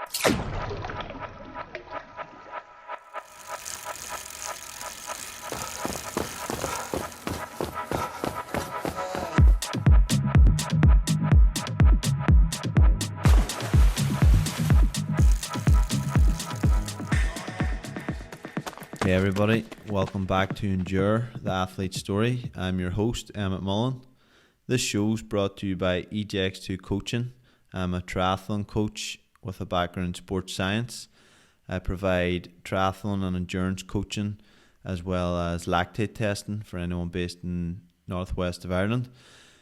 Hey everybody, welcome back to Endure, the Athlete Story. I'm your host, Emmett Mullen. This show is brought to you by EJX2 Coaching. I'm a triathlon coach with a background in sports science. I provide triathlon and endurance coaching as well as lactate testing for anyone based in northwest of Ireland.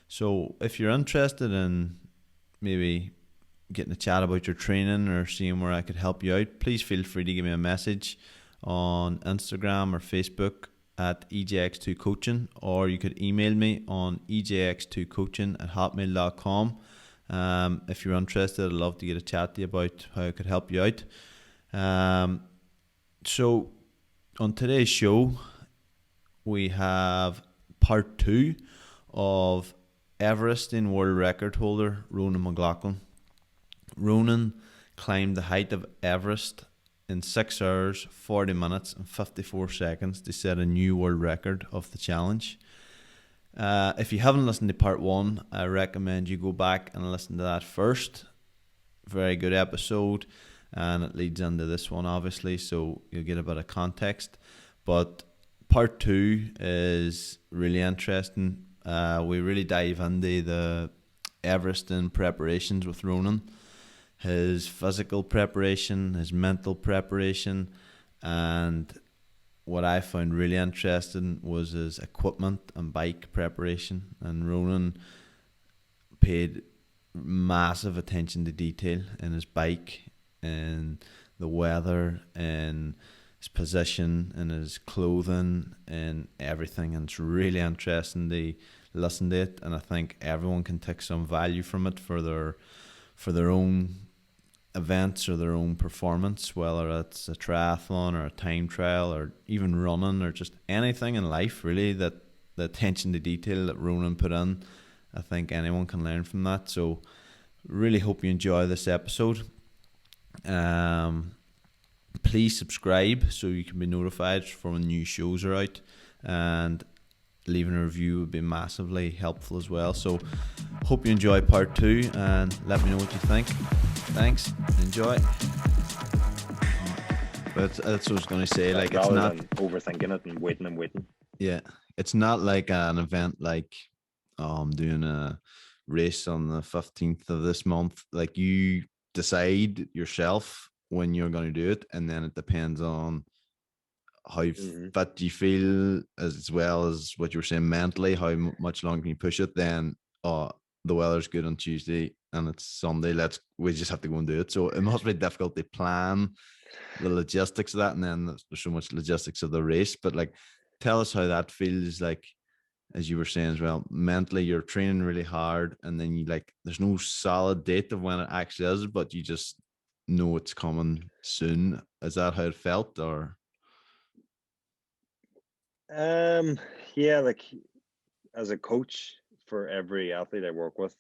So if you're interested in maybe getting a chat about your training or seeing where I could help you out, please feel free to give me a message on Instagram or Facebook at EJX2Coaching, or you could email me on EJX2Coaching@hotmail.com. If you're interested, I'd love to get a chat to you about how I could help you out. So on today's show, we have part 2 of Everesting world record holder Ronan McLaughlin. Ronan climbed the height of Everest in 6 hours, 40 minutes and 54 seconds to set a new world record of the challenge. If you haven't listened to part 1, I recommend you go back and listen to that first. Very good episode, and it leads into this one obviously, so you'll get a bit of context. But part 2 is really interesting. We really dive into the Everesting preparations with Ronan, his physical preparation, his mental preparation, and what I found really interesting was his equipment and bike preparation. And Ronan paid massive attention to detail in his bike, in the weather, in his position, in his clothing, and everything. And it's really interesting to listen to it, and I think everyone can take some value from it for their own events or their own performance, whether it's a triathlon or a time trial or even running or just anything in life really. That the attention to detail that Ronan put in, I think anyone can learn from that. So really hope you enjoy this episode. Please subscribe so you can be notified for when new shows are out, and leaving a review would be massively helpful as well. So hope you enjoy part 2 and let me know what you think. Thanks, enjoy. But that's what I was going to say. Like, it's not overthinking it and waiting. Yeah, it's not like an event like, I'm doing a race on the 15th of this month. Like, you decide yourself when you're going to do it, and then it depends on how fit you feel, as well as what you were saying mentally, how much longer can you push it. Then the weather's good on Tuesday and it's Sunday, we just have to go and do it. So it must be difficult to plan the logistics of that, and then there's so much logistics of the race. But like, tell us how that feels, like, as you were saying as well, mentally you're training really hard, and then you, like, there's no solid date of when it actually is, but you just know it's coming soon. Is that how it felt? Or yeah, like, as a coach for every athlete I work with,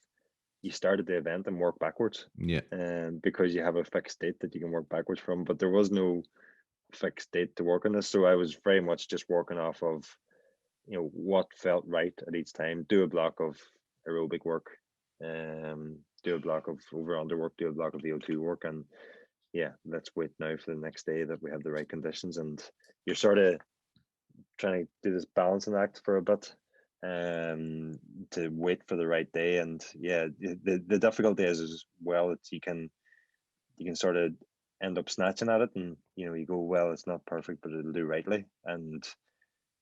you start at the event and work backwards. Yeah. Because you have a fixed date that you can work backwards from, but there was no fixed date to work on this. So I was very much just working off of, what felt right at each time. Do a block of aerobic work, do a block of over-under work, do a block of VO2 work, and yeah, let's wait now for the next day that we have the right conditions. And you're sort of trying to do this balancing act for a bit, to wait for the right day. And yeah, the difficulty is as well that you can sort of end up snatching at it, and you go, well, it's not perfect but it'll do rightly. And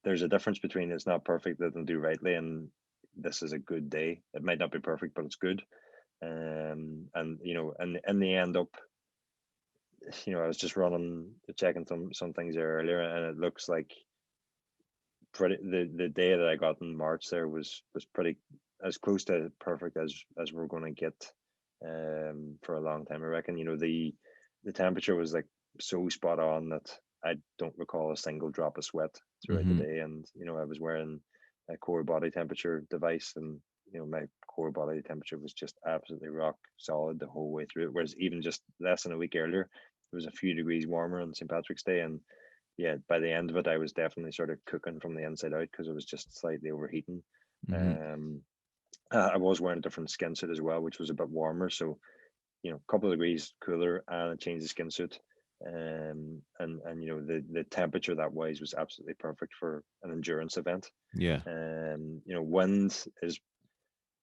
there's a difference between it's not perfect that it'll do rightly and this is a good day. It might not be perfect but it's good. And and in the end up, I was just checking some things there earlier, and it looks like the day that I got in March there was pretty as close to perfect as we're going to get for a long time. I reckon, the temperature was like so spot on that I don't recall a single drop of sweat throughout the day. And I was wearing a core body temperature device, and my core body temperature was just absolutely rock solid the whole way through. Whereas even just less than a week earlier, it was a few degrees warmer on St. Patrick's Day, and yeah, by the end of it, I was definitely sort of cooking from the inside out because it was just slightly overheating. Mm-hmm. Um, I was wearing a different skin suit as well, which was a bit warmer. So, a couple of degrees cooler and a change of skin suit. And the temperature that wise was absolutely perfect for an endurance event. Yeah. Wind is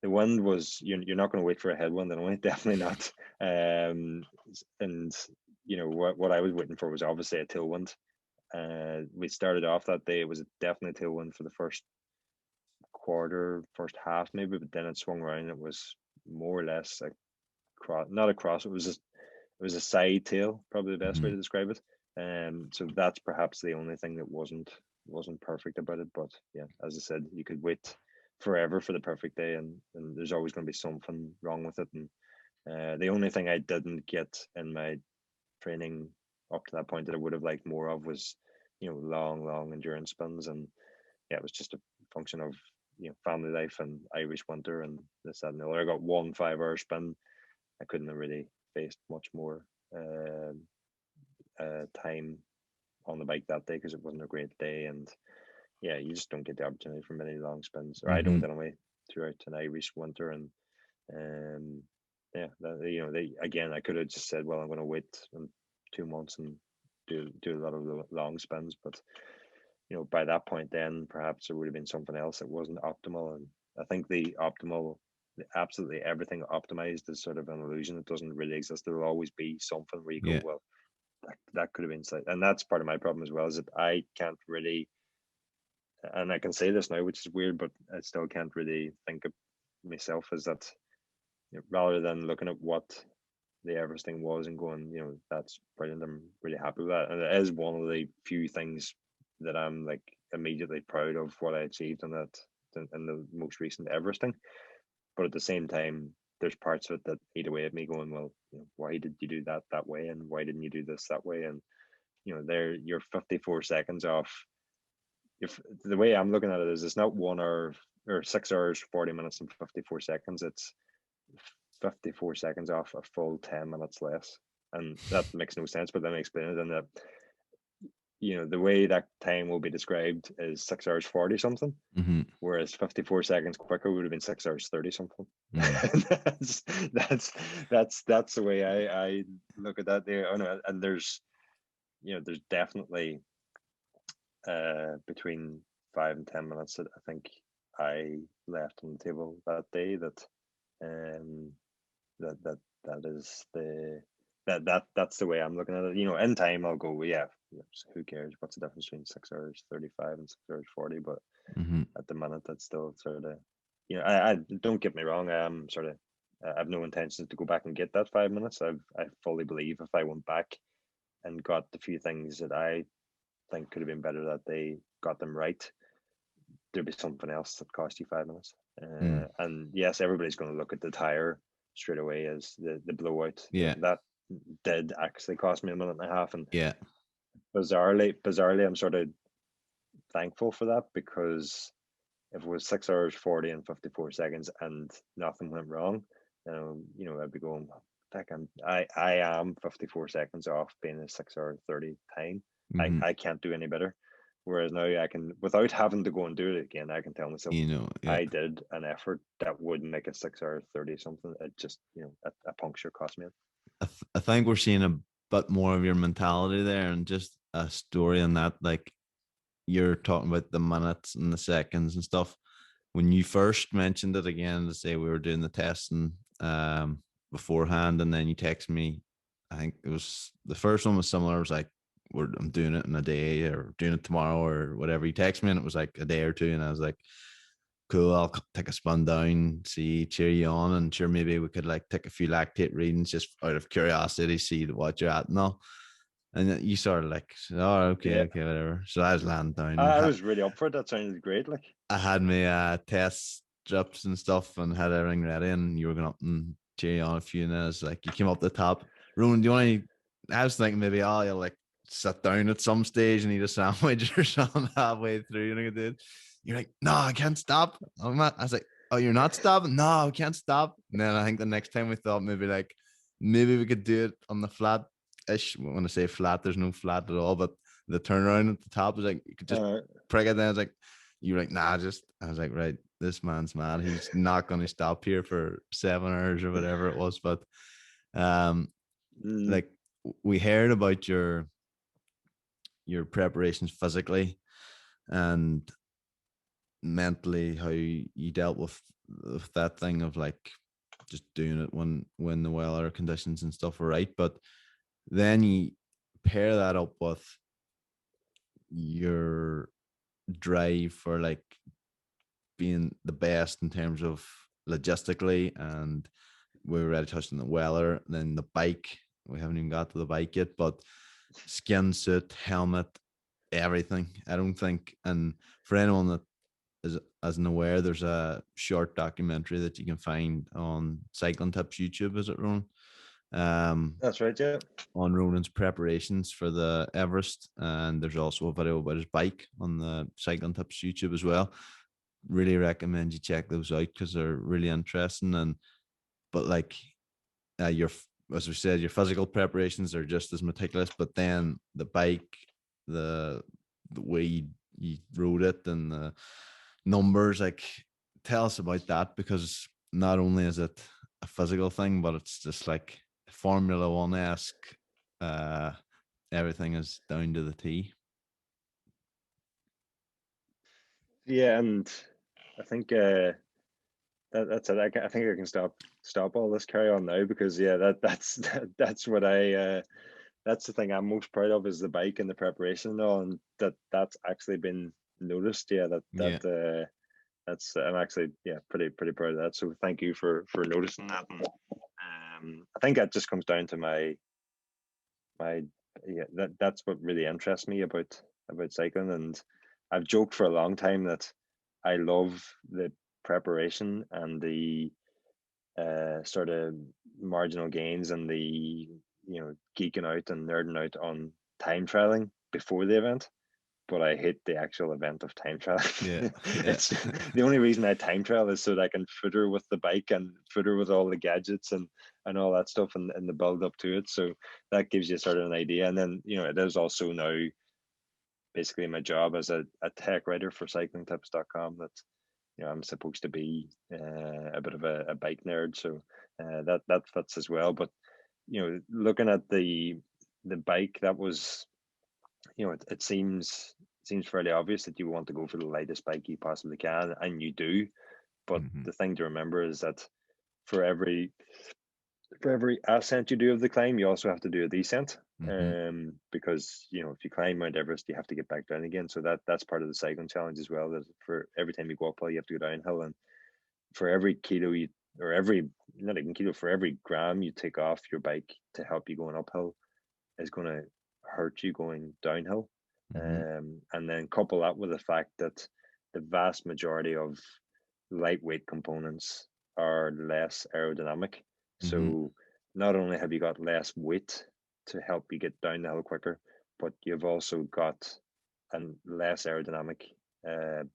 the wind was you're not going to wait for a headwind anyway, definitely not. And what I was waiting for was obviously a tailwind. We started off that day, it was definitely a tailwind for the first quarter, first half maybe, but then it swung around. It was more or less not a cross. It was a side tail, probably the best way Mm-hmm. to describe it. So that's perhaps the only thing that wasn't perfect about it. But yeah, as I said, you could wait forever for the perfect day, and there's always going to be something wrong with it. And the only thing I didn't get in my training up to that point that I would have liked more of was, long endurance spins. And yeah, it was just a function of family life and Irish winter and this that and the other. I got 1 5 hour spin. I couldn't have really faced much more time on the bike that day because it wasn't a great day. And yeah, you just don't get the opportunity for many long spins, or I Mm-hmm. don't anyway, throughout an Irish winter. And um, yeah, they again, I could have just said, well, I'm going to wait 2 months and do a lot of the long spins, but by that point, then perhaps there would have been something else that wasn't optimal. And I think absolutely everything optimized is sort of an illusion. It doesn't really exist. There will always be something where you go, Yeah. well, that could have been slight. And that's part of my problem as well, is that I can't really, and I can say this now, which is weird, but I still can't really think of myself as that, rather than looking at what the Everesting was and going, that's brilliant. I'm really happy with that. And it is one of the few things that I'm like immediately proud of what I achieved in the most recent Everesting. But at the same time, there's parts of it that eat away at me going, well, why did you do that way? And why didn't you do this that way? And, you're 54 seconds off. If the way I'm looking at it is it's not 1 hour or 6 hours, 40 minutes and 54 seconds. It's 54 seconds off a full 10 minutes less. And that makes no sense, but let me explain it. And that, the way that time will be described is 6 hours, 40 something, Mm-hmm. whereas 54 seconds quicker would have been 6 hours, 30 something. Mm. That's the way I look at that there. Oh, no, and there's definitely between 5 and 10 minutes that I think I left on the table that day um that that is that's the way I'm looking at it. In time I'll go, well, yeah, who cares? What's the difference between 6 hours 35 and 6 hours 40? But Mm-hmm. at the minute, that's still sort of, I don't get me wrong. I am sort of, I have no intention to go back and get that 5 minutes. I fully believe if I went back and got the few things that I think could have been better that they got them right, there'd be something else that cost you 5 minutes. Mm. And yes, everybody's going to look at the tire straight away as the blowout. Yeah. That did actually cost me a minute and a half, and Yeah. bizarrely, I'm sort of thankful for that, because if it was 6 hours 40 and 54 seconds and nothing went wrong, I'd be going, heck, I am 54 seconds off being a 6 hour 30 time. Mm-hmm. I can't do any better. Whereas now I can, without having to go and do it again, I can tell myself Yeah. I did an effort that would make a 6 hour 30 something. It just, a puncture cost me it. I think we're seeing a bit more of your mentality there, and just a story on that. Like, you're talking about the minutes and the seconds and stuff. When you first mentioned it again, to say we were doing the testing beforehand, and then you text me. I think it was the first one was similar. It was like, I'm doing it in a day or doing it tomorrow or whatever. You text me and it was like a day or two, and I was like, cool, I'll take a spin down, see, cheer you on, and sure, maybe we could like take a few lactate readings just out of curiosity, see what you're at and all. And you sort of like, oh, okay, Yeah. okay, whatever. So I was lying down. I was really up for it. That sounded great. Like, I had my test strips and stuff and had everything ready, and you were going up and cheer you on a few, and I was like, you came up the top. Ronan, do you want to? I was thinking maybe, oh, you'll like sit down at some stage and eat a sandwich or something halfway through. You know what I did? You're like, no, I can't stop. I was like, oh, you're not stopping? No, we can't stop. And then I think the next time we thought maybe we could do it on the flat ish. When I say flat, there's no flat at all, but the turnaround at the top was like you could just uh, prick it. Then I was like, you were like, nah, just I was like, right, this man's mad. He's not gonna stop here for 7 hours or whatever it was. But um mm, like we heard about your preparations physically and mentally, how you dealt with that thing of like just doing it when the weather conditions and stuff are right. But then you pair that up with your drive for like being the best in terms of logistically, and we were already touching the weather, then the bike, we haven't even got to the bike yet, but skin suit, helmet, everything. I don't think, and for anyone that is isn't aware, there's a short documentary that you can find on Cycling Tips YouTube, is it, Ron? Um, that's right. Yeah. on Ronan's preparations for the Everest, and there's also a video about his bike on the Cycling Tips YouTube as well. Really recommend you check those out because they're really interesting. And but like your, as we said, your physical preparations are just as meticulous, but then the bike, the the way you rode it, and the numbers, like tell us about that, because not only is it a physical thing, but it's just like Formula One esque. Uh, everything is down to the T. Yeah, and I think that's it. I think I can stop all this carry on now because yeah, that's what that's the thing I'm most proud of is the bike and the preparation and all, and that's actually been noticed. Yeah, Yeah. that's I'm actually yeah pretty proud of that. So thank you for noticing that. And, I think that just comes down to my yeah that's what really interests me about cycling. And I've joked for a long time that I love the preparation and the sort of marginal gains and the geeking out and nerding out on time trialing before the event, but I hate the actual event of time Yeah. trialing. Yeah. It's the only reason I time trial is so that I can footer with the bike and footer with all the gadgets and all that stuff and the build up to it. So that gives you sort of an idea. And then it is also now basically my job as a tech writer for cyclingtips.com that I'm supposed to be a bit of a bike nerd, so that fits as well. But looking at the bike, that was it seems fairly obvious that you want to go for the lightest bike you possibly can, and you do. But Mm-hmm. the thing to remember is that for every for every ascent you do of the climb, you also have to do a descent. Mm-hmm. Because if you climb Mount Everest, you have to get back down again. So that's part of the cycling challenge as well. That for every time you go uphill, you have to go downhill, and for every kilo you or every not even kilo for every gram you take off your bike to help you going uphill is going to hurt you going downhill. Mm-hmm. And then couple that with the fact that the vast majority of lightweight components are less aerodynamic. Mm-hmm. So not only have you got less weight to help you get down the hill quicker, but you've also got a less aerodynamic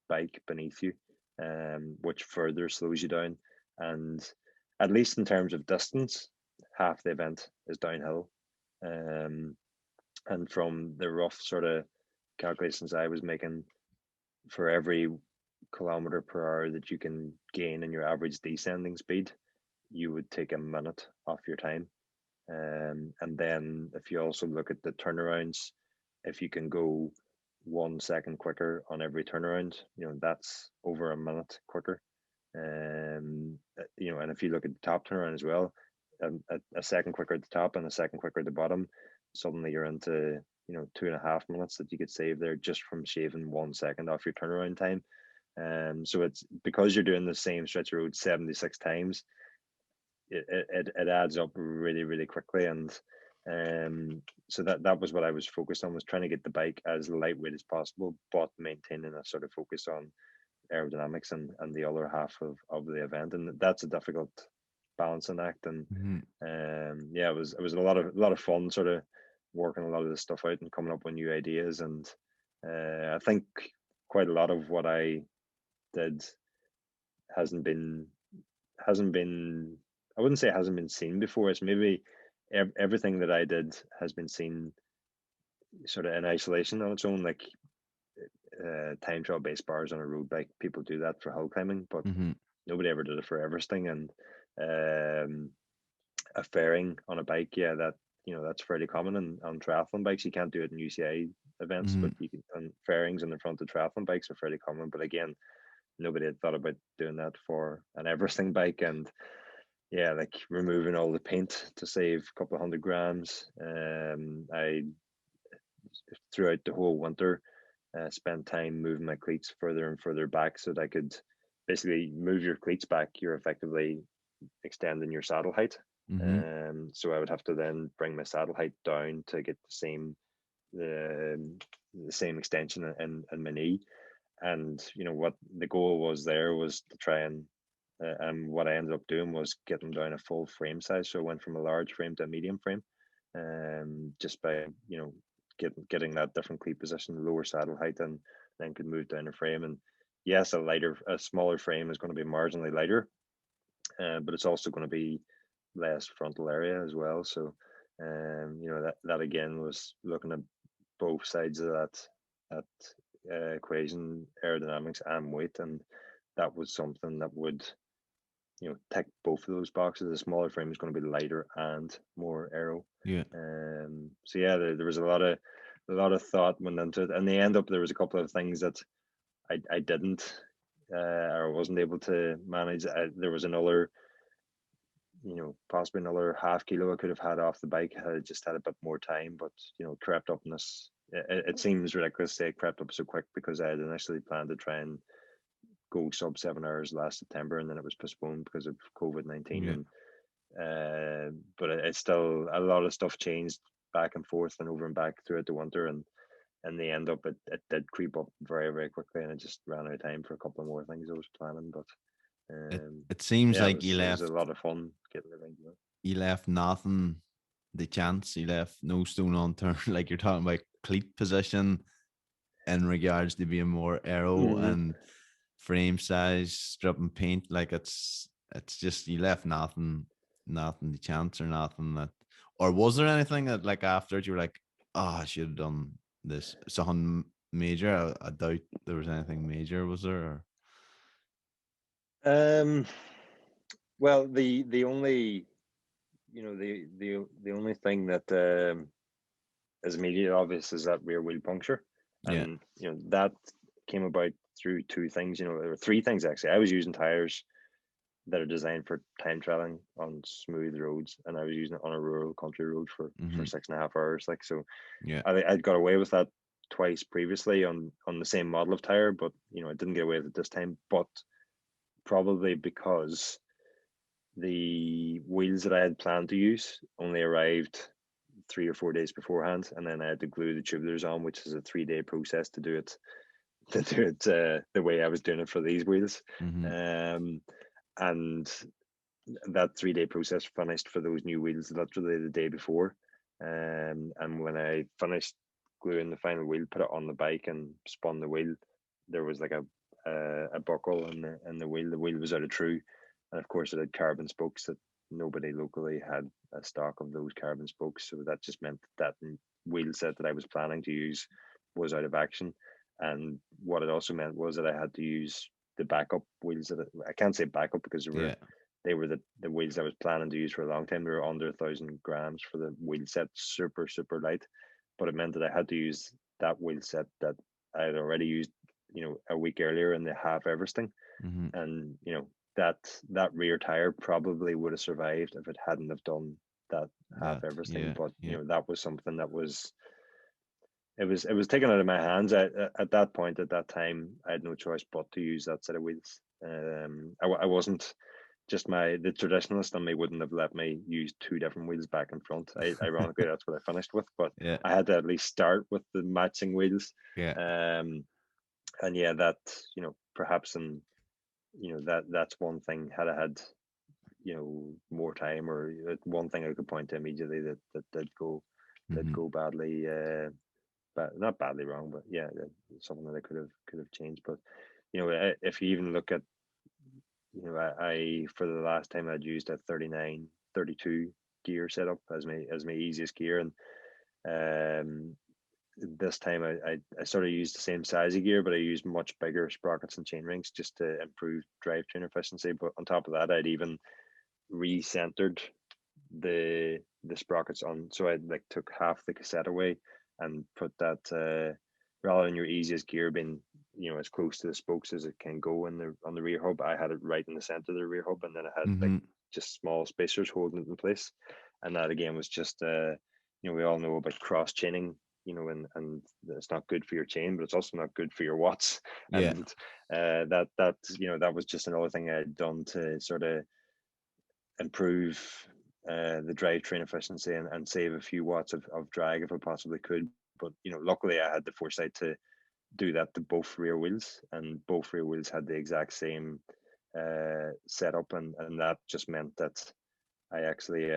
bike beneath you, which further slows you down. And at least in terms of distance, half the event is downhill. Um, and from the rough sort of calculations I was making, for every kilometer per hour that you can gain in your average descending speed, you would take a minute off your time. And then if you also look at the turnarounds, if you can go 1 second quicker on every turnaround, that's over a minute quicker. And if you look at the top turnaround as well, a second quicker at the top and a second quicker at the bottom, suddenly you're into 2.5 minutes that you could save there just from shaving 1 second off your turnaround time. So it's because you're doing the same stretch of road 76 times, it adds up really, really quickly. And so that was what I was focused on, was trying to get the bike as lightweight as possible, but maintaining a sort of focus on aerodynamics and the other half of the event. And that's a difficult balancing act. And Mm-hmm. yeah, it was a lot of fun sort of working a lot of this stuff out and coming up with new ideas. And I think quite a lot of what I did hasn't been hasn't been I wouldn't say hasn't been seen before. It's maybe everything that I did has been seen sort of in isolation on its own, like time trial base bars on a road bike. People do that for hill climbing, but Mm-hmm. nobody ever did it for Everesting. And um, a fairing on a bike, yeah, that that's fairly common on triathlon bikes. You can't do it in UCI events, Mm-hmm. but you can on fairings on the front of triathlon bikes are fairly common. But again, nobody had thought about doing that for an Everesting bike. And yeah, like removing all the paint to save a couple of 100 grams. I throughout the whole winter spent time moving my cleats further and further back so that I could basically move your cleats back. You're effectively extending your saddle height. Mm-hmm. So I would have to then bring my saddle height down to get the, the same extension in my knee. And what the goal was there was to try and what I ended up doing was getting down a full frame size. So I went from a large frame to a medium frame, just by getting that different cleat position, lower saddle height, and then could move down a frame. And yes, a smaller frame is going to be marginally lighter, but it's also going to be less frontal area as well. So, that again was looking at both sides of that equation, aerodynamics and weight, and that was something that would tick both of those boxes. The smaller frame is going to be lighter and more aero. Yeah. So yeah, there was a lot of thought went into it, and the end up there was a couple of things that I didn't or wasn't able to manage. There was another possibly another half kilo I could have had off the bike had I just had a bit more time, but crept up in this. It seems ridiculous to say it crept up so quick because I had initially planned to try and go sub 7 hours last September, and then it was postponed because of COVID-19. Yeah. And but it's still a lot of stuff changed back and forth and over and back throughout the winter, and in the end up it did creep up very very quickly, and I just ran out of time for a couple of more things I was planning. But It it seems yeah, it like was it was a lot of fun getting it into it. you left nothing the chance. You left no stone unturned. Like you're talking about cleat position in regards to being more aero Mm-hmm. and frame size, stripping paint. Like it's just you left nothing the chance or nothing that. Or was there anything that like after it you were like, oh, I should have done this something major? I doubt there was anything major. Was there? Or? Um, well, the only the only thing that is immediately obvious is that rear wheel puncture, Yeah. and that came about through two things. There were three things actually. I was using tires that are designed for time trialing on smooth roads, and I was using it on a rural country road for Mm-hmm. 6.5 hours. Like so, Yeah. I'd got away with that twice previously on the same model of tire, but I didn't get away with it this time. But probably because the wheels that I had planned to use only arrived 3 or 4 days beforehand, and then I had to glue the tubulars on, which is a 3-day process to do it the way I was doing it for these wheels. Mm-hmm. Um, and that 3-day process finished for those new wheels literally the day before. And when I finished gluing the final wheel, put it on the bike and spun the wheel, there was like a buckle in the wheel. The wheel was out of true, and of course it had carbon spokes that nobody locally had a stock of those carbon spokes. So that just meant that wheel set that I was planning to use was out of action. And what it also meant was that I had to use the backup wheels that I can't say backup because Yeah. they were the wheels I was planning to use for a long time. They were under 1,000 grams for the wheel set, super super light, but it meant that I had to use that wheel set that I had already used, a week earlier in the half Everesting, Mm-hmm. and that that rear tire probably would have survived if it hadn't have done that half That. Everesting. Yeah. But Yeah. that was something that was it was taken out of my hands at that point. At that time, I had no choice but to use that set of wheels. I wasn't just the traditionalist and me wouldn't have let me use two different wheels back and front. Ironically, that's what I finished with, but Yeah. I had to at least start with the matching wheels. Yeah. Um, and yeah, that perhaps and that's one thing. Had I had more time, or one thing I could point to immediately that did Mm-hmm. go badly. But not badly wrong, but yeah, something that I could have changed. But if you even look at I for the last time I'd used a 39, 32 gear setup as my easiest gear, and um, this time I sort of used the same size of gear, but I used much bigger sprockets and chain rings just to improve drivetrain efficiency. But on top of that, I'd even recentered the sprockets on, so I like took half the cassette away and put that rather than your easiest gear being as close to the spokes as it can go in the on the rear hub, I had it right in the center of the rear hub, and then I had like Mm-hmm. just small spacers holding it in place. And that again was just we all know about cross chaining, and it's not good for your chain, but it's also not good for your watts. Yeah. And that was just another thing I had done to sort of improve the drivetrain efficiency and save a few watts of drag if I possibly could. But luckily I had the foresight to do that to both rear wheels, and both rear wheels had the exact same setup, and that just meant that I actually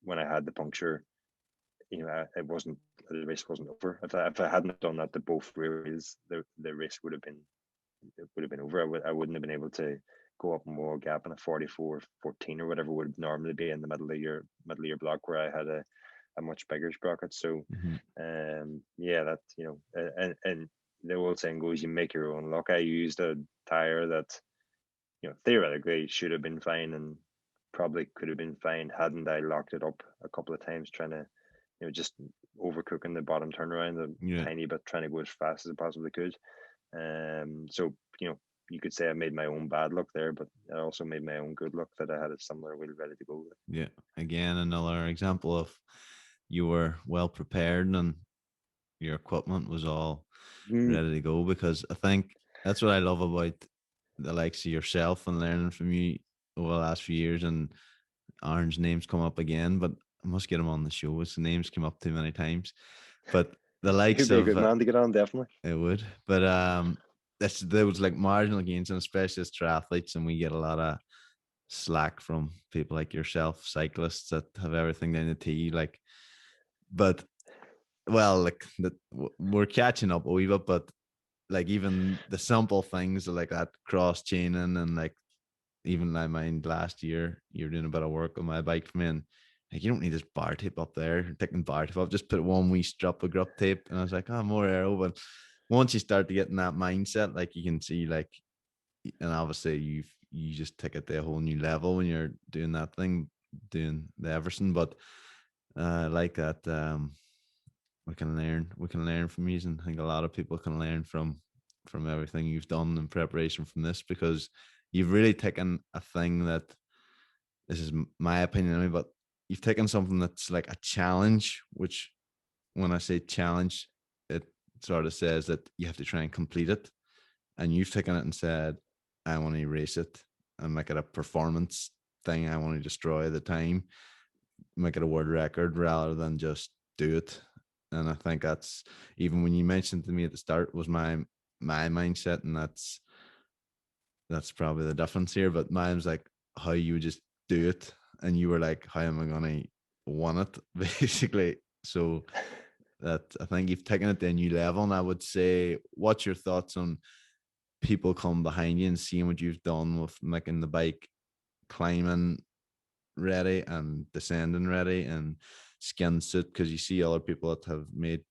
when I had the puncture, it wasn't the race wasn't over. If I hadn't done that to both rear wheels, the race would have been over. I wouldn't have been able to go up more gap in a 44-14 or whatever would normally be in the middle of your block, where I had a much bigger sprocket. So Mm-hmm. yeah, that and the old saying goes, you make your own luck. I used a tire that theoretically should have been fine, and probably could have been fine hadn't I locked it up a couple of times trying to just overcooking the bottom turnaround a Yeah. tiny bit, trying to go as fast as I possibly could. So you could say I made my own bad luck there, but I also made my own good luck that I had a similar wheel ready to go with. Yeah. Again, another example of you were well prepared and your equipment was all Mm. ready to go, because I think that's what I love about the likes of yourself and learning from you over the last few years. And Aaron's name's come up again, but I must get him on the show. His name's come up too many times. But the He'd likes be a of good man to get on, definitely. it would, but that's those like marginal gains, and especially as triathletes, and we get a lot of slack from people like yourself, cyclists that have everything down the T. Like, but well, like that we're catching up a wee bit, but like even the simple things like that cross chaining, and like even I mind last year you're doing a bit of work on my bike for me, and like you don't need this bar tape up there, taking bar tape up, just put one wee strip of grip tape. And I was like, oh, more aero. But once you start to get in that mindset, like you can see, like, and obviously you just take it to a whole new level when you're doing that thing, doing the Everesting. But like that, we can learn from you, and I think a lot of people can learn from everything you've done in preparation from this, because you've really taken a thing that, this is my opinion anyway, but you've taken something that's like a challenge, which when I say challenge, it sort of says that you have to try and complete it. And you've taken it and said, I want to erase it and make it a performance thing. I want to destroy the time, make it a world record rather than just do it. And I think that's, even when you mentioned to me at the start, was my mindset, and that's probably the difference here. But mine's like how you would just do it, and you were like, how am I gonna want it, basically. So that, I think you've taken it to a new level. And I would say, what's your thoughts on people come behind you and seeing what you've done with making the bike climbing ready and descending ready and skin suit? Because you see other people that have made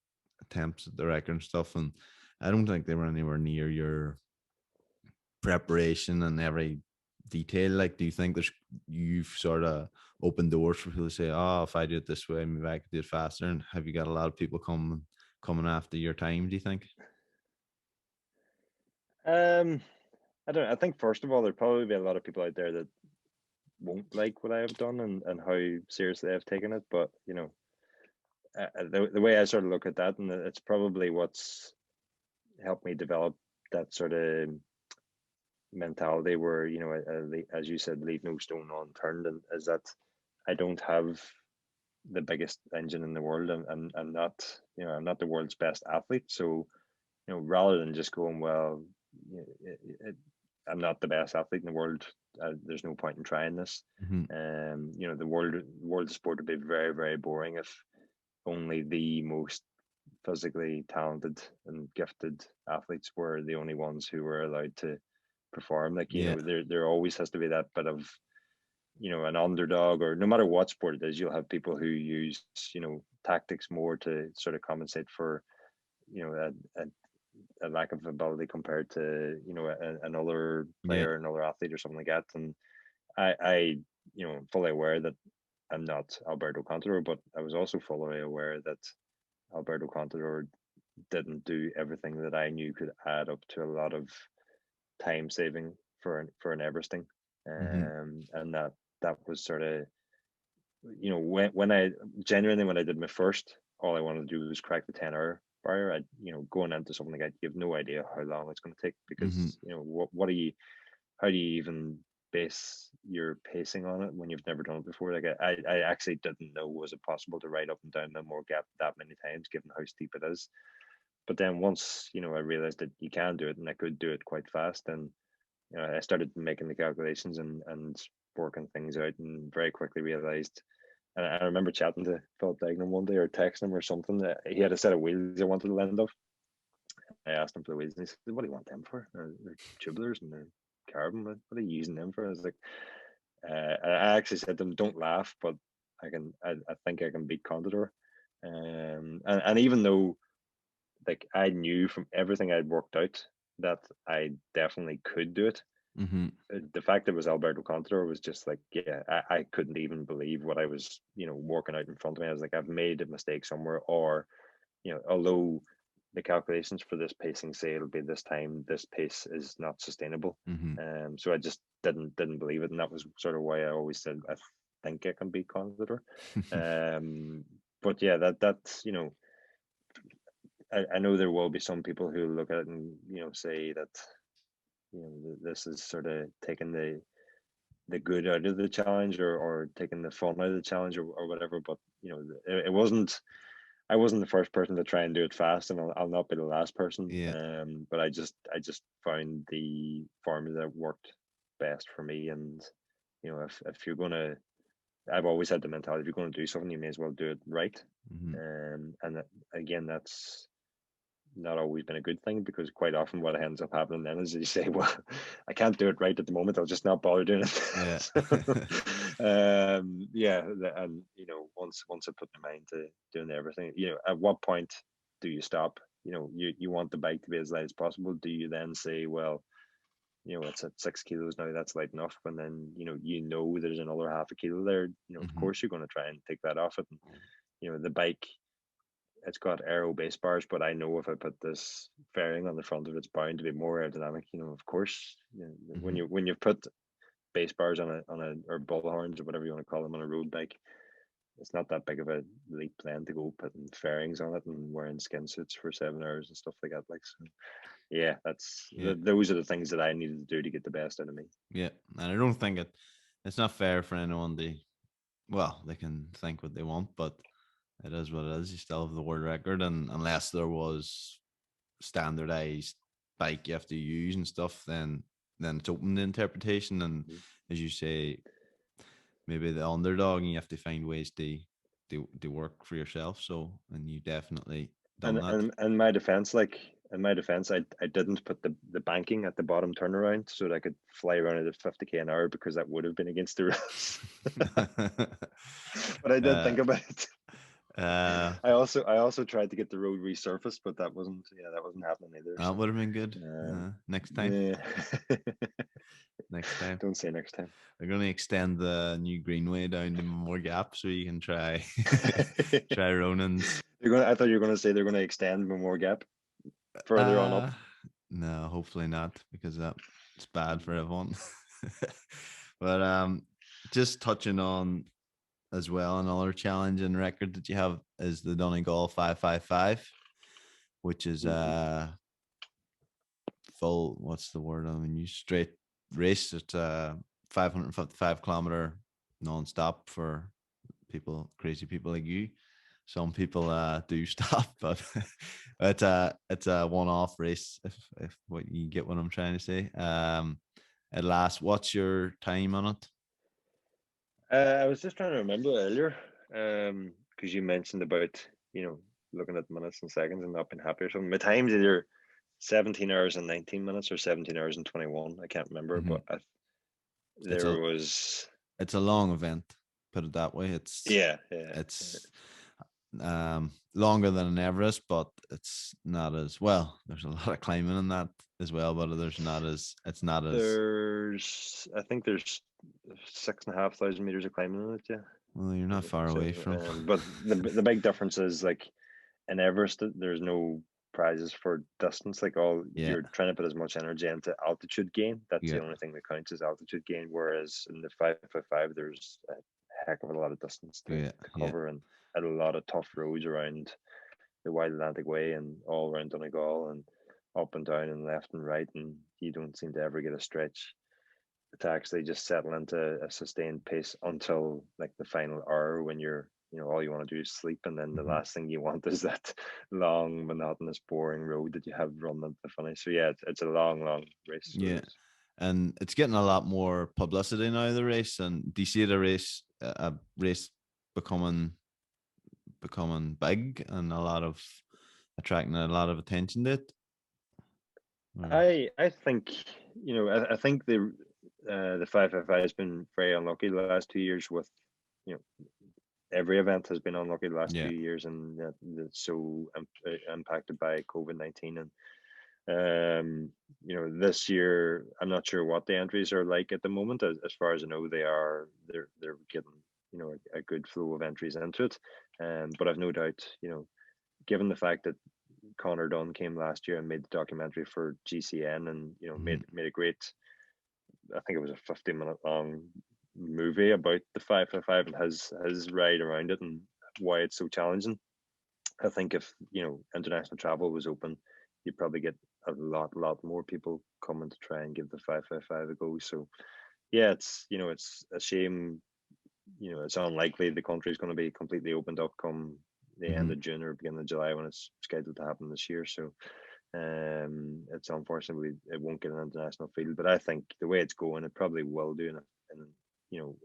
attempts at the record and stuff, and I don't think they were anywhere near your preparation and every detail. Like, do you think there's, you've sort of opened doors for people to say, oh, if I do it this way, maybe I could do it faster? And have you got a lot of people coming after your time, do you think? Um, I don't. I think first of all, there'd probably be a lot of people out there that won't like what I have done and how seriously I've taken it. But the way I sort of look at that, and it's probably what's helped me develop that sort of mentality where as you said, leave no stone unturned, and is that I don't have the biggest engine in the world. I'm not I'm not the world's best athlete, so rather than just going, well, I'm not the best athlete in the world, there's no point in trying this. Mm-hmm. The world of sport would be very, very boring if only the most physically talented and gifted athletes were the only ones who were allowed to perform. Like, Yeah. there always has to be that bit of, an underdog, or no matter what sport it is, you'll have people who use, tactics more to sort of compensate for, a lack of ability compared to, another Yeah. player, another athlete or something like that. And I fully aware that I'm not Alberto Contador, but I was also fully aware that Alberto Contador didn't do everything that I knew could add up to a lot of time saving for an Everesting. Mm-hmm. And that was sort of, when I genuinely, when I did my first, all I wanted to do was crack the 10-hour barrier. I, going into something like that, you have no idea how long it's going to take, Mm-hmm. because, what do you, how do you even base your pacing on it when you've never done it before? Like, I actually didn't know, was it possible to ride up and down the more gap that many times, given how steep it is. But then once, I realized that you can do it and I could do it quite fast, and I started making the calculations and working things out, and very quickly realized. And I remember chatting to Philip Dagenham one day, or texting him or something, that he had a set of wheels I wanted to lend off. I asked him for the wheels, and he said, "What do you want them for? They're tubulars and they're carbon. What are you using them for?" I was like, I actually said to him, "Don't laugh, but I think I can beat Contador." And even though, like, I knew from everything I'd worked out that I definitely could do it, Mm-hmm. the fact that it was Alberto Contador was just like, yeah, I couldn't even believe what I was, working out in front of me. I was like, I've made a mistake somewhere, or, although the calculations for this pacing say it'll be this time, this pace is not sustainable. Mm-hmm. So I just didn't believe it, and that was sort of why I always said I think I can beat Contador. But yeah, that's, I know there will be some people who look at it and, say that, this is sort of taking the good out of the challenge, or taking the fun out of the challenge, or whatever. But, it wasn't, I wasn't the first person to try and do it fast, and I'll not be the last person. Yeah. But I just found the formula that worked best for me. And, if you're gonna, I've always had the mentality, if you're going to do something, you may as well do it right. Mm-hmm. And again, that's not always been a good thing, because quite often what ends up happening then is you say, well, I can't do it right at the moment, I'll just not bother doing it. Yeah. So, yeah. And, once I put my mind to doing everything, at what point do you stop? You want the bike to be as light as possible. Do you then say, well, it's at 6 kilos now, that's light enough? And then, there's another half a kilo there, of Mm-hmm. course you're going to try and take that off it. And, the bike, it's got aero base bars, but I know if I put this fairing on the front of it, it's bound to be more aerodynamic. Of course, Mm-hmm. when you put base bars on a or bullhorns, or whatever you want to call them, on a road bike, it's not that big of a leap then to go putting fairings on it and wearing skin suits for 7 hours and stuff like that. Like, so, yeah, Yeah. those are the things that I needed to do to get the best out of me. Yeah. And I don't think it's not fair for anyone to, well, they can think what they want, but it is what it is. You still have the world record, and unless there was standardized bike you have to use and stuff, then it's open to interpretation. And Mhm. as you say, maybe the underdog, and you have to find ways to work for yourself. So, and you definitely done And that. and my defense, like, in my defense, I didn't put the banking at the bottom turnaround so that I could fly around at 50k an hour, because that would have been against the rules. But I did uh, think about it. uh, I also tried to get the road resurfaced, but that wasn't happening either. that So, would have been good. Next time. yeah. Next time. Don't say next time. They're going to extend the new greenway down to more gap, so you can try try Ronan's. I thought you were gonna say they're gonna extend more gap further on Uh up. no, hopefully not, because that it's bad for everyone. But just touching on as well, another challenge and record that you have is the Donegal 555, which is Mm-hmm. full, what's the word? I mean, you straight race. It's 555-kilometer non-stop for people, crazy people like you. Some people do stop, but it's a one-off race. If what you get what I'm trying to say. At last, what's your time on it? I was just trying to remember earlier, because you mentioned about, looking at minutes and seconds and not being happy or something. My time's either 17 hours and 19 minutes or 17 hours and 21. I can't remember, Mm-hmm. but It's there a was, it's a long event. Put it that way. yeah, yeah. It's longer than an Everest, but it's not as well. There's a lot of climbing in that as well, but there's not as it's not as I think there's 6,500 meters of climbing in it, yeah. well. You're not far So, away from. but the big difference is like in Everest, there's no prizes for distance. Like all Yeah, you're trying to put as much energy into altitude gain. That's yeah, the only thing that counts is altitude gain. Whereas in the 555, there's a heck of a lot of distance yeah, to yeah. cover and a lot of tough roads around the Wide Atlantic Way and all around Donegal and up and down and left and right. And you don't seem to ever get a stretch to actually just settle into a sustained pace until like the final hour when all you want to do is sleep, and then the Hmm. last thing you want is that long, monotonous, boring road that you have run at the finish. So yeah, it's a long, long race. So it Yeah, is. and it's getting a lot more publicity now. The race, and do you see the race, a race becoming big and a lot of attracting a lot of attention to it? Or, I think I think the 555 has been very unlucky the last 2 years with you know every event has been unlucky the last yeah. 2 years, and that's so impacted by COVID-19. And this year I'm not sure what the entries are like at the moment. As far as I know, they're getting a good flow of entries into it. But I've no doubt, given the fact that Connor Dunn came last year and made the documentary for GCN, and Mm-hmm. made a great, I think it was a 15-minute long movie about the 555 and his ride around it and why it's so challenging. I think if international travel was open, you'd probably get a lot more people coming to try and give the 555 a go. So yeah, it's a shame. It's unlikely the country is going to be completely opened up come the end Mm-hmm. of June or beginning of July when it's scheduled to happen this year. So it's unfortunate it won't get an international field, but I think the way it's going, it probably will do, and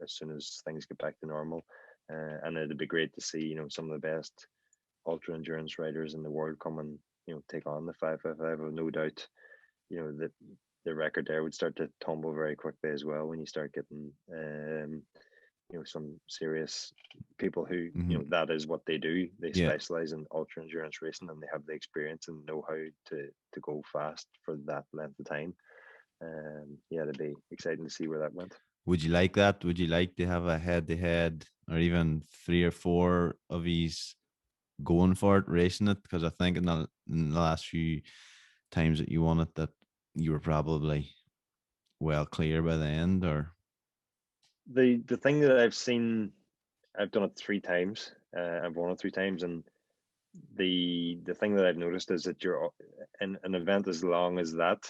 as soon as things get back to normal, and it'd be great to see some of the best ultra endurance riders in the world come and take on the 555. I've no doubt that the record there would start to tumble very quickly as well when you start getting some serious people who Mm-hmm. that is what they do. They Yeah. specialize in ultra endurance racing, and they have the experience and know how to go fast for that length of time. Yeah, it'd be exciting to see where that went. Would you like that? Would you like to have a head to head or even three or four of these going for it, racing it? Because I think in the last few times that you won it, that you were probably well clear by the end, or The thing that I've seen, I've done it 3 times. I've won it 3 times, and the thing that I've noticed is that you're in an event as long as that.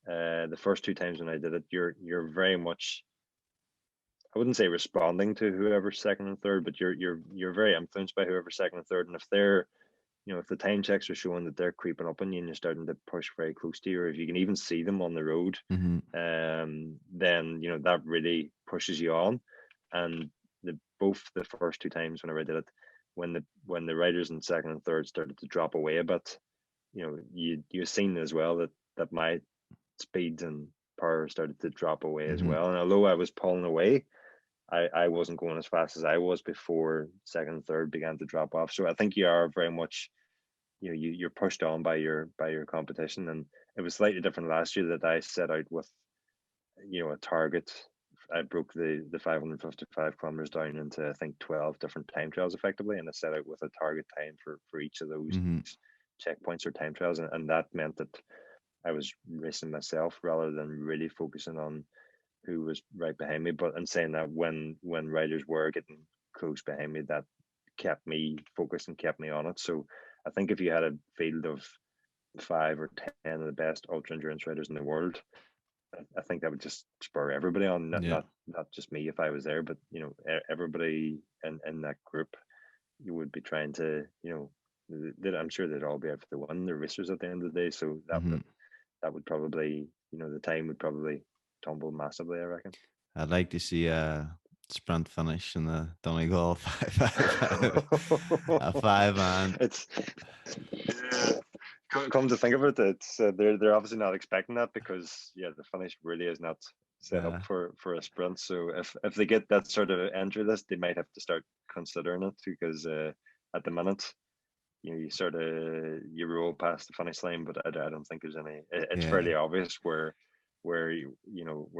The first 2 times when I did it, you're very much, I wouldn't say responding to whoever's second and third, but you're very influenced by whoever's second and third. And if they're, if the time checks are showing that they're creeping up on you and you're starting to push very close to you, or if you can even see them on the road, mm-hmm. then that really pushes you on. And both the first 2 times whenever I did it, when the riders in second and third started to drop away a bit, you've seen as well that my speed and power started to drop away as Mm-hmm. well. And although I was pulling away, I wasn't going as fast as I was before second and third began to drop off. So I think you are very much, you're pushed on by your competition. And it was slightly different last year that I set out with a target. I broke the 555 kilometers down into, I think, 12 different time trials effectively, and I set out with a target time for each of those Mm-hmm. checkpoints or time trials, and that meant that I was racing myself rather than really focusing on who was right behind me. But in saying that, when riders were getting close behind me, that kept me focused and kept me on it. So I think if you had a field of 5 or 10 of the best ultra endurance riders in the world, I think that would just spur everybody on, not Yeah. not just me if I was there, but everybody in that group. You would be trying to, I'm sure they'd all be out for the win. They're racers at the end of the day, so Mm-hmm. that would probably, the time would probably tumble massively, I reckon. I'd like to see a sprint finish in the Donegal 555, a 5 man. It's yeah, Come to think of it, it's they're obviously not expecting that because the finish really is not set up Uh, for a sprint. So if they get that sort of entry list, they might have to start considering it because at the minute, you sort of you roll past the finish line, but I don't think there's any. It's yeah, fairly obvious where where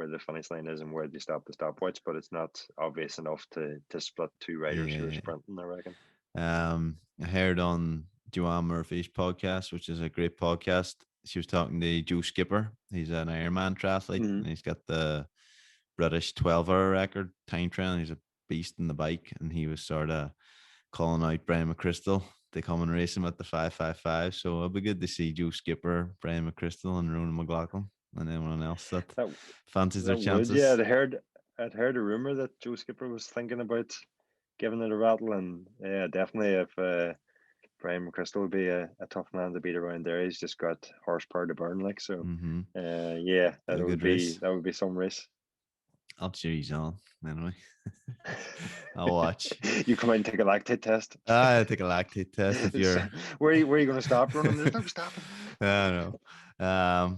the finish line is and where they stop the stopwatch, but it's not obvious enough to split two riders who are yeah. sprinting, I reckon. I heard on Joanne Murphy's podcast, which is a great podcast. She was talking to Joe Skipper. He's an Ironman triathlete, Mm-hmm. and he's got the British 12-hour record time trial. He's a beast in the bike, and he was sort of calling out Brian McChrystal to come and race him at the 555. So it'll be good to see Joe Skipper, Brian McChrystal, and Ronan McLaughlin, and anyone else that That fancies their that would, yeah. chances. I'd heard a rumor that Joe Skipper was thinking about giving it a rattle, and yeah, definitely if Brian McChrystal would be a tough man to beat around there. He's just got horsepower to burn, like so. Mm-hmm. Yeah, Be a good race. that would be some race. I'll cheer you on anyway. I'll watch. You come out and take a lactate test. I take a lactate test if So, you're. where are you going to stop, Ronan? There's no stopping. I don't know.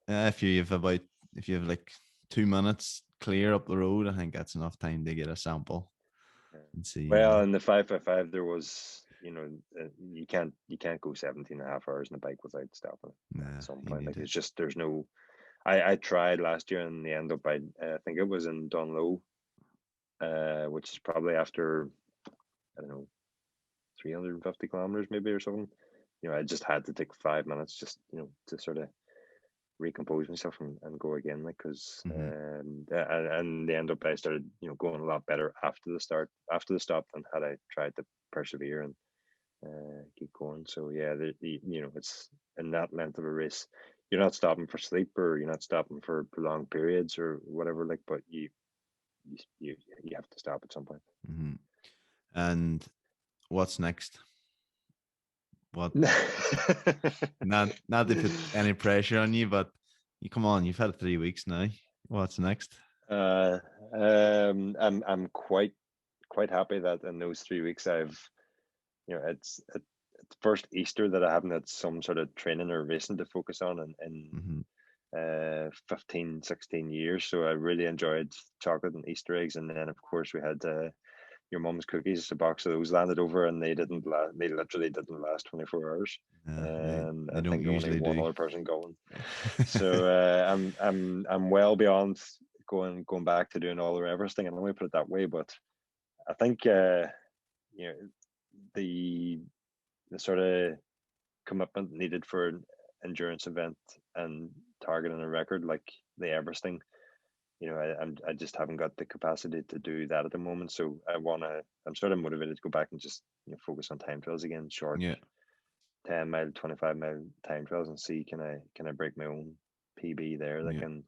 If you have about if you have like 2 minutes clear up the road, I think that's enough time to get a sample and see. Well, in the 555, there was, you can't go 17 and a half hours in a bike without stopping at Nah, some you point. need Like it. it's just there's no. I tried last year and the end up I think it was in Dunlow, which is probably after I don't know 350 kilometers maybe or something. I just had to take 5 minutes just to sort of recompose myself and go again, like because Mm-hmm. and the end up I started going a lot better after the stop than had I tried to persevere and keep going. So yeah, it's in that length of a race. You're not stopping for sleep or you're not stopping for prolonged periods or whatever. Like, but you have to stop at some point. Mm-hmm. And what's next? What? Not to put any pressure on you, but you come on. You've had 3 weeks now. What's next? uh, I'm quite happy that in those 3 weeks it's first Easter that I haven't had some sort of training or racing to focus on in Mm-hmm. 15, 16 years. So I really enjoyed chocolate and Easter eggs. And then, of course, we had your mum's cookies. A box of those landed over, and they literally didn't last 24 hours. And They I don't think only usually one do. other person going. So I'm well beyond going back to doing all the Everesting. And let me put it that way. But I think you know the the sort of commitment needed for an endurance event and targeting a record like the Everesting, I just haven't got the capacity to do that at the moment. So I'm sort of motivated to go back and just focus on time trials again, short Yeah, 10 mile, 25 mile time trials, and see can I break my own PB there. That yeah, can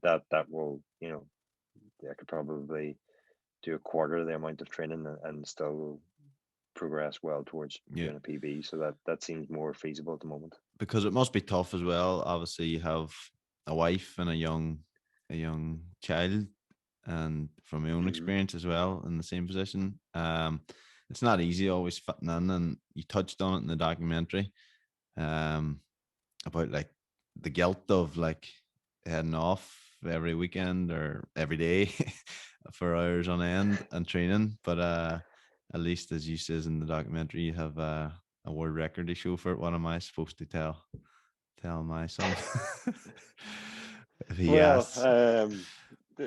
that will I could probably do a quarter of the amount of training and still progress well towards yeah. doing a PB. So that seems more feasible at the moment. Because it must be tough as well. Obviously, you have a wife and a young child, and from my own Mm-hmm. experience as well, in the same position, it's not easy always fitting in. And you touched on it in the documentary, um, about like the guilt of like heading off every weekend or every day for hours on end and training. But at least, as you says in the documentary, you have a world record to show for it. What am I supposed to tell my son if he Well, asks?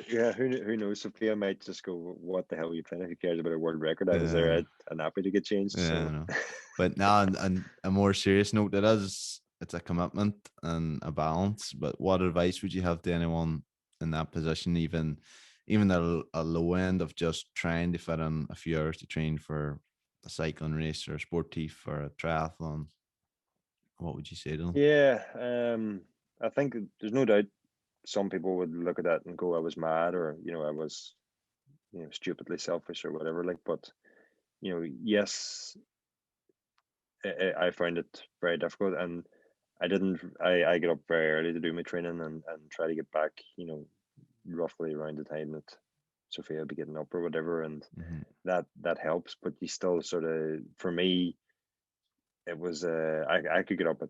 yeah, who knows? Sophia might just go, "What the hell are you playing? Who cares about a world record? I was there Uh, at an nappy to get changed." yeah, I So, know. But now, on a more serious note, it's a commitment and a balance. But what advice would you have to anyone in that position, even at a low end of just trying to fit in a few hours to train for a cycling race or a sportif or a triathlon? What would you say to them? yeah, I think there's no doubt some people would look at that and go, "I was mad," or I was stupidly selfish or whatever. Like, but yes, I found it very difficult, and I didn't. I get up very early to do my training and try to get back. Roughly around the time that Sophia will be getting up or whatever, and Mm-hmm. that helps. But you still sort of, for me, it was I could get up at,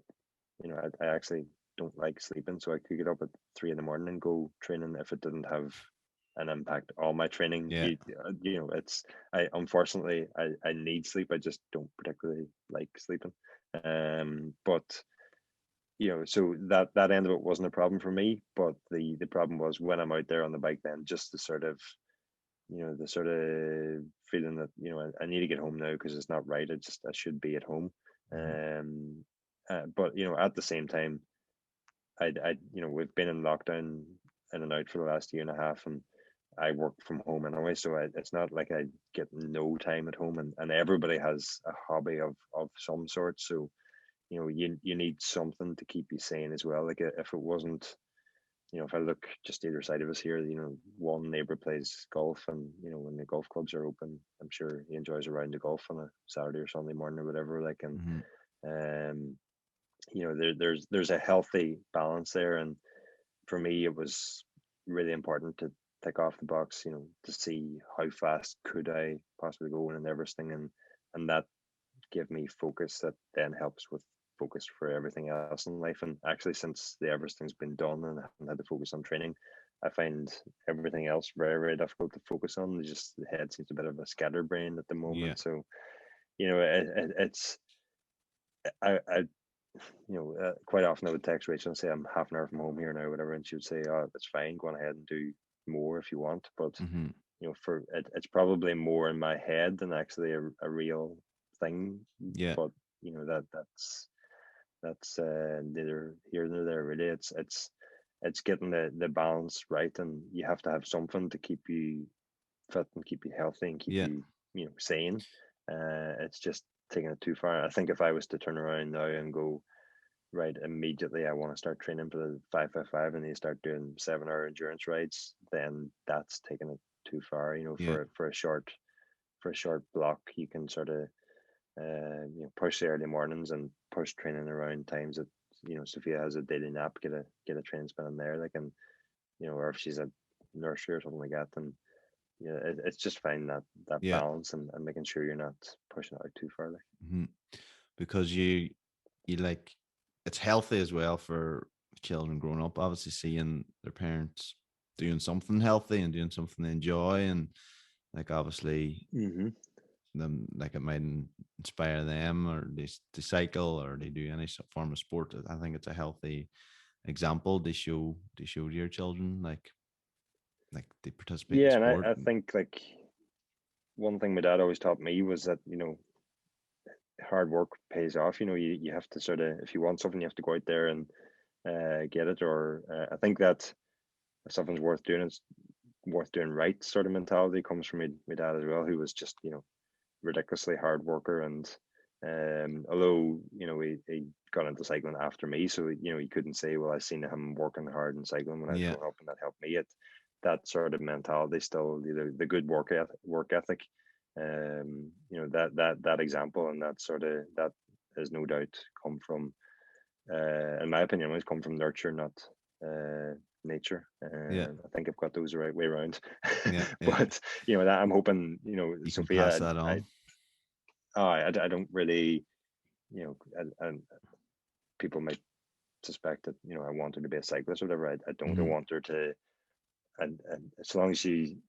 I actually don't like sleeping, so I could get up at 3 in the morning and go training if it didn't have an impact on my training. Yeah. It's I unfortunately I need sleep. I just don't particularly like sleeping. But so that end of it wasn't a problem for me. But the problem was when I'm out there on the bike, then just the sort of feeling that I need to get home now because it's not right. I should be at home. Mhm. Um, but at the same time, we've been in lockdown in and out for the last year and a half, and I work from home anyway, so it's not like I get no time at home, and everybody has a hobby of some sort. So you need something to keep you sane as well. Like if it wasn't, if I look just either side of us here, one neighbor plays golf, and when the golf clubs are open, I'm sure he enjoys a round of golf on a Saturday or Sunday morning or whatever. Like, and Mhm. um, there's a healthy balance there, and for me, it was really important to tick off the box, to see how fast could I possibly go in Everesting, and that gave me focus that then helps with focus for everything else in life. And actually, since the Everesting's been done and I haven't had to focus on training, I find everything else very, very difficult to focus on. Just the head seems a bit of a scatterbrain at the Yeah. moment. So, it's, I quite often I would text Rachel and say I'm half an hour from home here now, whatever, and she would say, "Oh, that's fine. Go on ahead and do more if you want." But Mhm. for it's probably more in my head than actually a real thing. Yeah. But that's neither here nor there really. It's getting the balance right, and you have to have something to keep you fit and keep you healthy and keep Yeah. you sane. It's just taking it too far. I think if I was to turn around now and go, right, immediately I want to start training for the 555 and you start doing 7 hour endurance rides, then that's taking it too far. Yeah. For a short block, you can sort of push the early mornings and push training around times that Sophia has a daily nap, get a train spin in there, like, and or if she's at nursery or something like that, then it's just finding that Yeah. balance, and making sure you're not pushing it out too far. Like. Mhm. Because you like it's healthy as well for children growing up, obviously seeing their parents doing something healthy and doing something they enjoy, and like obviously Mm-hmm. them like it might inspire them, or they cycle or they do any form of sport. I think it's a healthy example they show to your children, like they participate in Yeah, and sport. I think, like, one thing my dad always taught me was that hard work pays off. You have to sort of, if you want something, you have to go out there and get it. Or I think that if something's worth doing, it's worth doing right. Sort of mentality comes from my dad as well, who was just ridiculously hard worker. And although he got into cycling after me, so he couldn't say, well, I seen him working hard and cycling when I was Yeah. growing up, and that helped me. That sort of mentality still, the good work ethic, that example, and that has no doubt come from, in my opinion, always come from nurture, not nature. Yeah. I think I've got those the right way around. Yeah. Yeah. But that I'm hoping, You can pass Sophia, that on. I don't really, and people might suspect that I want her to be a cyclist or whatever. I don't. I Hmm. want her to, and as long as she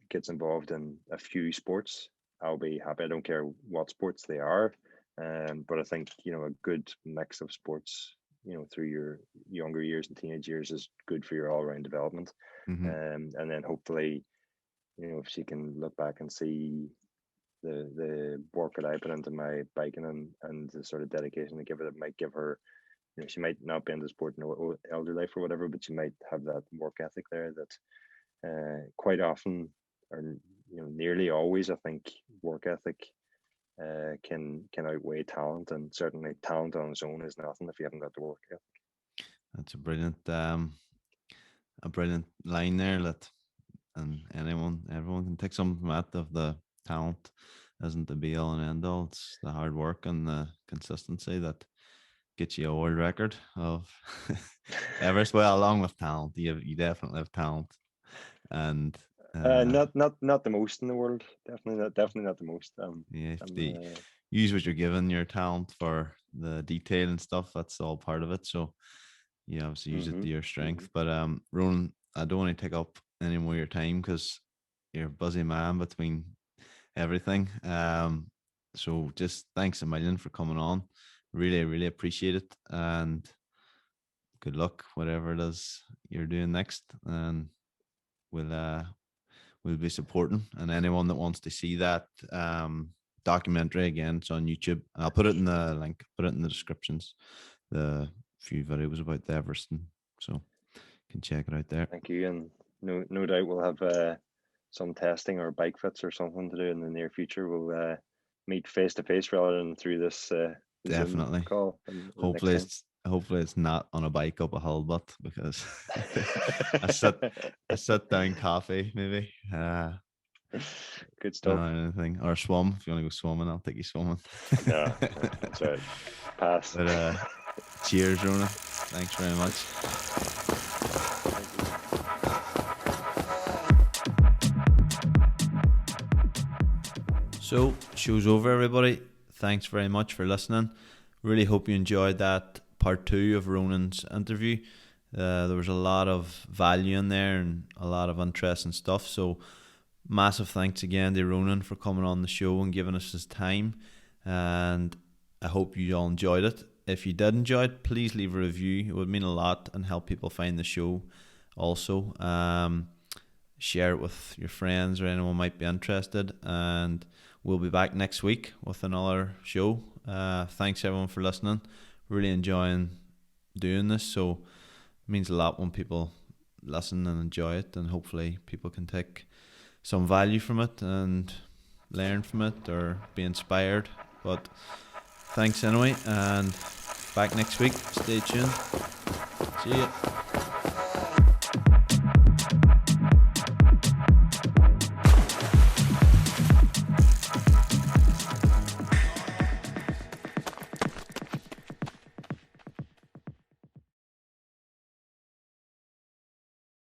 gets involved in a few sports, I'll be happy. I don't care what sports they are. But I think a good mix of sports, through your younger years and teenage years, is good for your all round development. Hmm. And then hopefully, if she can look back and see the work that I put into my biking, and the sort of dedication to give her, that might give her, she might not be into sport in elder life or whatever, but she might have that work ethic there that quite often, or nearly always, I think work ethic can outweigh talent, and certainly talent on its own is nothing if you haven't got the work ethic. That's a brilliant line there. That and everyone can take something from that. Of the talent isn't the be all and end all. It's the hard work and the consistency that gets you a world record of Everest. Well, along with talent, you definitely have talent, and Not the most in the world. Definitely not. Definitely not the most. yeah, I'm. use what you're given, your talent for the detail and stuff. That's all part of it. So you obviously use it Mm-hmm. to your Mm-hmm. strength. But Ronan, I don't want to take up any more of your time because you're a busy man between everything. So just thanks a million for coming on. Really, really appreciate it. And good luck, whatever it is you're doing next. And we'll we'll be supporting. And anyone that wants to see that documentary, again, it's on YouTube. I'll put it in the link, put it in the descriptions. The few videos about the Everesting. So you can check it out there. Thank you, and no doubt we'll have some testing or bike fits or something to do in the near future. We'll meet face to face rather than through this Zoom Definitely. call and the next time. Hopefully it's not on a bike up a hill, but because I sit I sit down coffee maybe. Good No, stuff. anything or swim. If you want to go swimming, I'll take you swimming. No, that's right. Pass. But cheers, Rona. Thanks very much. Thank you. So, show's over, everybody. Thanks very much for listening. Really hope you enjoyed that part 2 of Ronan's interview. There was a lot of value in there and a lot of interesting stuff. So, massive thanks again to Ronan for coming on the show and giving us his time. And I hope you all enjoyed it. If you did enjoy it, please leave a review. It would mean a lot and help people find the show also. Share it with your friends or anyone who might be interested. And we'll be back next week with another show. Thanks everyone for listening. Really enjoying doing this. So it means a lot when people listen and enjoy it, and hopefully people can take some value from it and learn from it or be inspired. But thanks anyway, and back next week. Stay tuned. See ya.